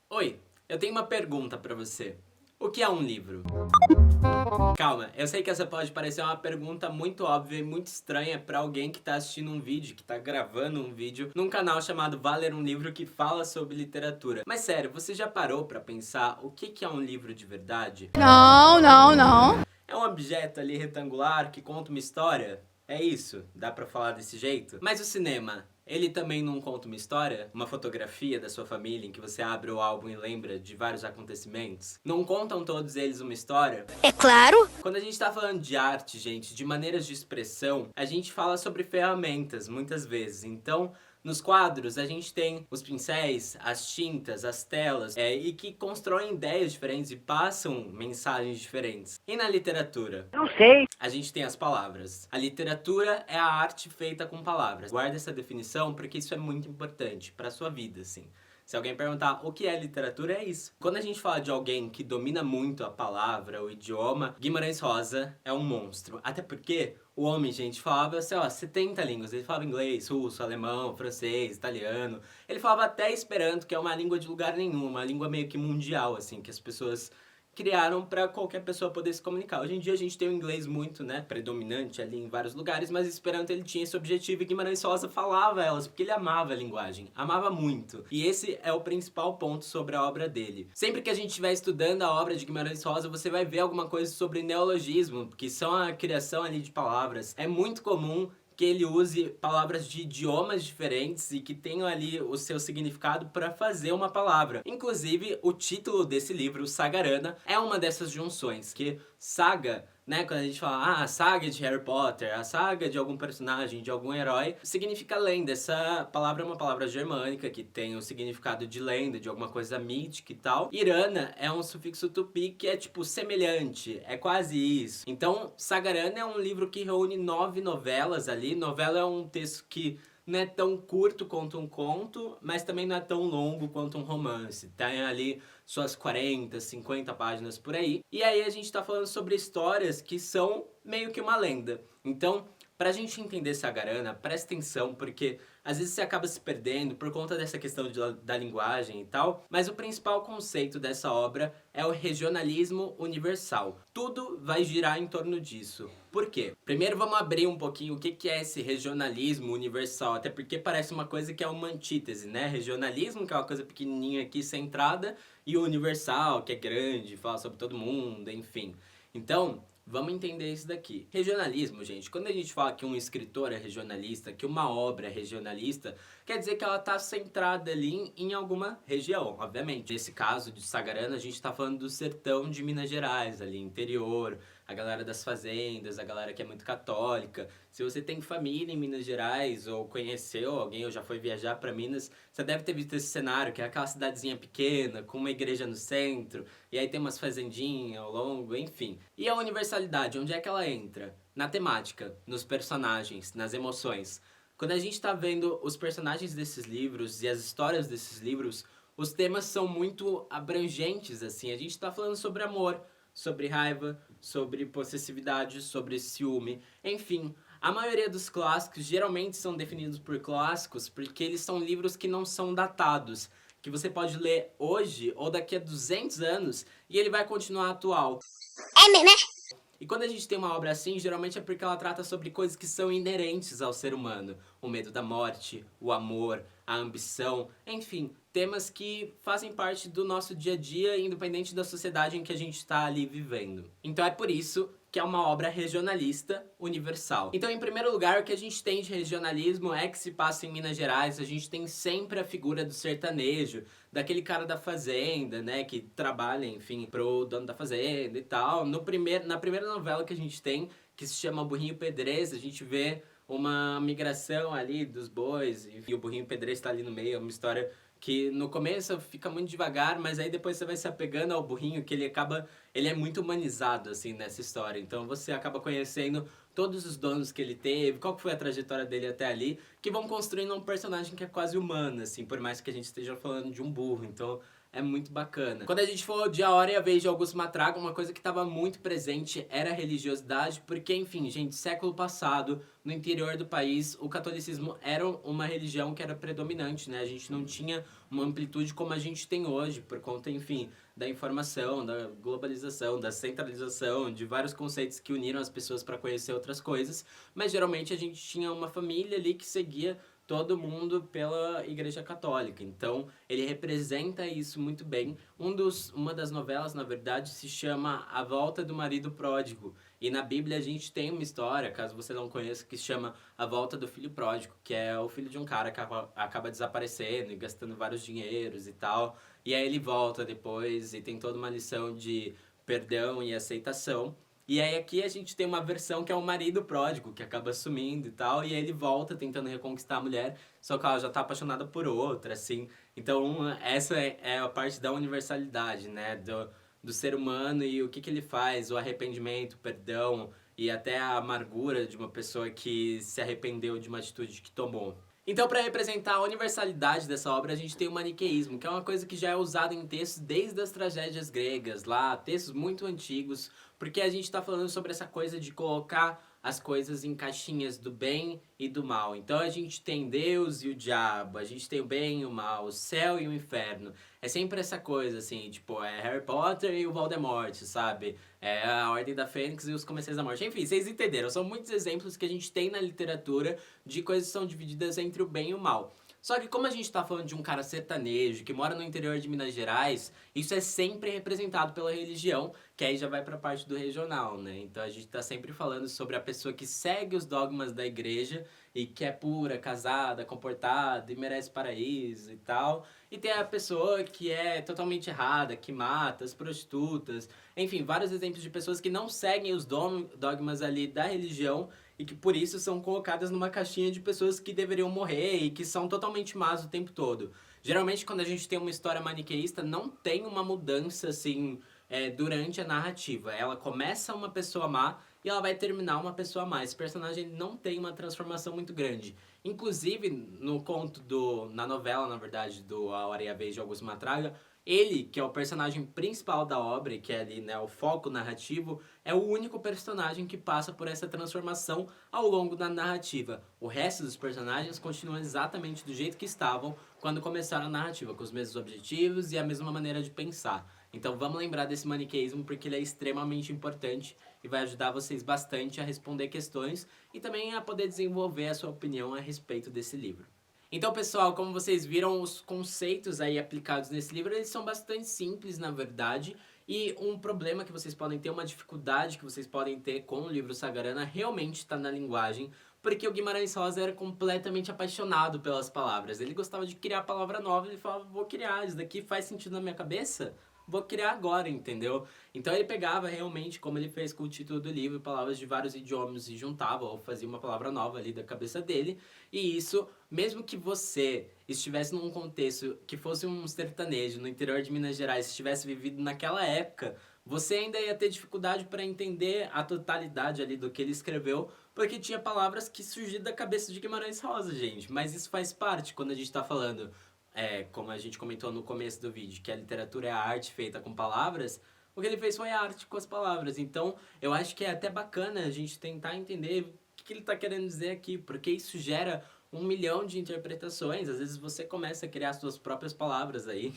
Oi, eu tenho uma pergunta pra você. O que é um livro? Calma, eu sei que essa pode parecer uma pergunta muito óbvia e muito estranha pra alguém que tá assistindo um vídeo, que tá gravando um vídeo num canal chamado Vá Ler um Livro que fala sobre literatura. Mas sério, você já parou pra pensar o que é um livro de verdade? Não, não, não. É um objeto ali retangular que conta uma história? É isso? Dá pra falar desse jeito? Mas o cinema, ele também não conta uma história? Uma fotografia da sua família em que você abre o álbum e lembra de vários acontecimentos? Não contam todos eles uma história? É claro. Quando a gente tá falando de arte, gente, de maneiras de expressão, a gente fala sobre ferramentas, muitas vezes. Então, nos quadros, a gente tem os pincéis, as tintas, as telas, e que constroem ideias diferentes e passam mensagens diferentes. E na literatura? Não sei. A gente tem as palavras. A literatura é a arte feita com palavras. Guarda essa definição porque isso é muito importante pra sua vida, assim. Se alguém perguntar o que é literatura, é isso. Quando a gente fala de alguém que domina muito a palavra, o idioma, Guimarães Rosa é um monstro. Até porque o homem, gente, falava, sei lá, 70 línguas. Ele falava inglês, russo, alemão, francês, italiano. Ele falava até Esperanto, que é uma língua de lugar nenhum, uma língua meio que mundial, assim, que as pessoas criaram para qualquer pessoa poder se comunicar. Hoje em dia a gente tem o inglês muito, né, predominante ali em vários lugares, mas Esperanto ele tinha esse objetivo e Guimarães Rosa falava elas, porque ele amava a linguagem, amava muito. E esse é o principal ponto sobre a obra dele. Sempre que a gente estiver estudando a obra de Guimarães Rosa, você vai ver alguma coisa sobre neologismo, que são a criação ali de palavras. É muito comum que ele use palavras de idiomas diferentes e que tenham ali o seu significado para fazer uma palavra. Inclusive, o título desse livro, Sagarana, é uma dessas junções, que saga, né, quando a gente fala, a saga de Harry Potter, a saga de algum personagem, de algum herói, significa lenda. Essa palavra é uma palavra germânica que tem o significado de lenda, de alguma coisa mítica e tal. Irana é um sufixo tupi que é tipo semelhante, é quase isso. Então, Sagarana é um livro que reúne 9 novelas ali. Novela é um texto que não é tão curto quanto um conto, mas também não é tão longo quanto um romance. Tem ali suas 40, 50 páginas por aí. E aí a gente tá falando sobre histórias que são meio que uma lenda. Então, pra gente entender Sagarana, presta atenção, porque às vezes você acaba se perdendo por conta dessa questão da linguagem e tal, mas o principal conceito dessa obra é o regionalismo universal. Tudo vai girar em torno disso. Por quê? Primeiro vamos abrir um pouquinho o que é esse regionalismo universal, até porque parece uma coisa que é uma antítese, né? Regionalismo, que é uma coisa pequenininha aqui, centrada, e o universal, que é grande, fala sobre todo mundo, enfim. Então, vamos entender isso daqui. Regionalismo, gente, quando a gente fala que um escritor é regionalista, que uma obra é regionalista, quer dizer que ela está centrada ali em alguma região, obviamente. Nesse caso de Sagarana, a gente está falando do sertão de Minas Gerais, ali, interior, a galera das fazendas, a galera que é muito católica. Se você tem família em Minas Gerais, ou conheceu alguém, ou já foi viajar para Minas, você deve ter visto esse cenário, que é aquela cidadezinha pequena, com uma igreja no centro, e aí tem umas fazendinhas ao longo, enfim. E a universalidade, onde é que ela entra? Na temática, nos personagens, nas emoções. Quando a gente tá vendo os personagens desses livros e as histórias desses livros, os temas são muito abrangentes, assim. A gente tá falando sobre amor, sobre raiva, sobre possessividade, sobre ciúme, enfim. A maioria dos clássicos geralmente são definidos por clássicos porque eles são livros que não são datados, que você pode ler hoje ou daqui a 200 anos e ele vai continuar atual. É mesmo, né? E quando a gente tem uma obra assim, geralmente é porque ela trata sobre coisas que são inerentes ao ser humano. O medo da morte, o amor, a ambição, enfim, temas que fazem parte do nosso dia a dia, independente da sociedade em que a gente está ali vivendo. Então é por isso que é uma obra regionalista universal. Então, em primeiro lugar, o que a gente tem de regionalismo é que se passa em Minas Gerais, a gente tem sempre a figura do sertanejo, daquele cara da fazenda, né, que trabalha, enfim, pro dono da fazenda e tal. Na primeira novela que a gente tem, que se chama Burrinho Pedreza, a gente vê uma migração ali dos bois e o Burrinho Pedreza está ali no meio, é uma história que no começo fica muito devagar, mas aí depois você vai se apegando ao burrinho, que ele é muito humanizado, assim, nessa história. Então você acaba conhecendo todos os donos que ele teve, qual que foi a trajetória dele até ali, que vão construindo um personagem que é quase humano, assim, por mais que a gente esteja falando de um burro. Então é muito bacana. Quando a gente for de A Hora e a Vez de Augusto Matraga, uma coisa que estava muito presente era a religiosidade, porque, enfim, gente, século passado, no interior do país, o catolicismo era uma religião que era predominante, né? A gente não tinha uma amplitude como a gente tem hoje, por conta, enfim, da informação, da globalização, da centralização, de vários conceitos que uniram as pessoas para conhecer outras coisas, mas geralmente a gente tinha uma família ali que seguia todo mundo pela Igreja Católica. Então, ele representa isso muito bem. Uma das novelas, na verdade, se chama A Volta do Marido Pródigo. E na Bíblia a gente tem uma história, caso você não conheça, que se chama A Volta do Filho Pródigo, que é o filho de um cara que acaba desaparecendo e gastando vários dinheiros e tal. E aí ele volta depois e tem toda uma lição de perdão e aceitação. E aí aqui a gente tem uma versão que é o marido pródigo, que acaba sumindo e tal, e aí ele volta tentando reconquistar a mulher, só que ela já tá apaixonada por outra, assim. Então essa é a parte da universalidade, né, do ser humano e o que ele faz, o arrependimento, o perdão e até a amargura de uma pessoa que se arrependeu de uma atitude que tomou. Então, para representar a universalidade dessa obra, a gente tem o maniqueísmo, que é uma coisa que já é usada em textos desde as tragédias gregas, lá, textos muito antigos, porque a gente está falando sobre essa coisa de colocar as coisas em caixinhas do bem e do mal. Então a gente tem Deus e o diabo, a gente tem o bem e o mal, o céu e o inferno. É sempre essa coisa, assim, tipo, é Harry Potter e o Voldemort, sabe? É a Ordem da Fênix e os Comensais da Morte. Enfim, vocês entenderam. São muitos exemplos que a gente tem na literatura de coisas que são divididas entre o bem e o mal. Só que como a gente tá falando de um cara sertanejo que mora no interior de Minas Gerais, isso é sempre representado pela religião, que aí já vai pra parte do regional, né? Então a gente tá sempre falando sobre a pessoa que segue os dogmas da igreja e que é pura, casada, comportada e merece paraíso e tal. E tem a pessoa que é totalmente errada, que mata, as prostitutas, enfim, vários exemplos de pessoas que não seguem os dogmas ali da religião e que por isso são colocadas numa caixinha de pessoas que deveriam morrer e que são totalmente más o tempo todo. Geralmente quando a gente tem uma história maniqueísta não tem uma mudança assim durante a narrativa. Ela começa uma pessoa má e ela vai terminar uma pessoa má. Esse personagem não tem uma transformação muito grande. Inclusive, na novela, na verdade, do A Hora e a Vez de Augusto Matraga, ele, que é o personagem principal da obra e que é ali, né, o foco narrativo, é o único personagem que passa por essa transformação ao longo da narrativa. O resto dos personagens continuam exatamente do jeito que estavam quando começaram a narrativa, com os mesmos objetivos e a mesma maneira de pensar. Então vamos lembrar desse maniqueísmo porque ele é extremamente importante e vai ajudar vocês bastante a responder questões e também a poder desenvolver a sua opinião a respeito desse livro. Então, pessoal, como vocês viram, os conceitos aí aplicados nesse livro, eles são bastante simples, na verdade, e um problema que vocês podem ter, uma dificuldade que vocês podem ter com o livro Sagarana realmente está na linguagem, porque o Guimarães Rosa era completamente apaixonado pelas palavras. Ele gostava de criar palavra nova, ele falava, vou criar, isso daqui faz sentido na minha cabeça? Vou criar agora, entendeu? Então ele pegava realmente, como ele fez com o título do livro, palavras de vários idiomas e juntava ou fazia uma palavra nova ali da cabeça dele. E isso, mesmo que você estivesse num contexto que fosse um sertanejo no interior de Minas Gerais, estivesse vivido naquela época, você ainda ia ter dificuldade para entender a totalidade ali do que ele escreveu, porque tinha palavras que surgiam da cabeça de Guimarães Rosa, gente. Mas isso faz parte quando a gente tá falando... como a gente comentou no começo do vídeo, que a literatura é a arte feita com palavras, o que ele fez foi a arte com as palavras. Então, eu acho que é até bacana a gente tentar entender o que ele está querendo dizer aqui, porque isso gera 1 milhão de interpretações. Às vezes você começa a criar suas próprias palavras aí.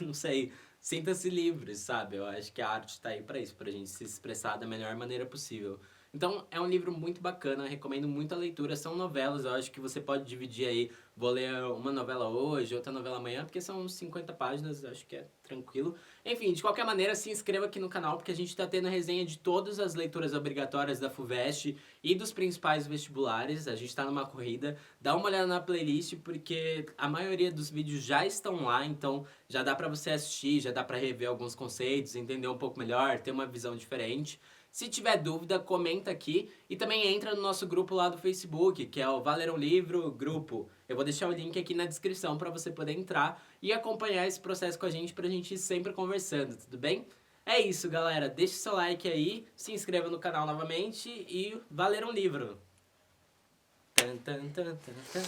Não sei, sinta-se livre, sabe? Eu acho que a arte está aí para isso, para a gente se expressar da melhor maneira possível. Então, é um livro muito bacana, recomendo muito a leitura. São novelas, eu acho que você pode dividir aí. Vou ler uma novela hoje, outra novela amanhã, porque são 50 páginas, acho que é tranquilo. Enfim, de qualquer maneira, se inscreva aqui no canal, porque a gente tá tendo resenha de todas as leituras obrigatórias da FUVEST e dos principais vestibulares. A gente tá numa corrida. Dá uma olhada na playlist, porque a maioria dos vídeos já estão lá, então já dá pra você assistir, já dá pra rever alguns conceitos, entender um pouco melhor, ter uma visão diferente. Se tiver dúvida, comenta aqui e também entra no nosso grupo lá do Facebook, que é o Valeram Livro Grupo. Eu vou deixar o link aqui na descrição para você poder entrar e acompanhar esse processo com a gente pra gente ir sempre conversando, tudo bem? É isso, galera. Deixe seu like aí, se inscreva no canal novamente e Valeram Livro!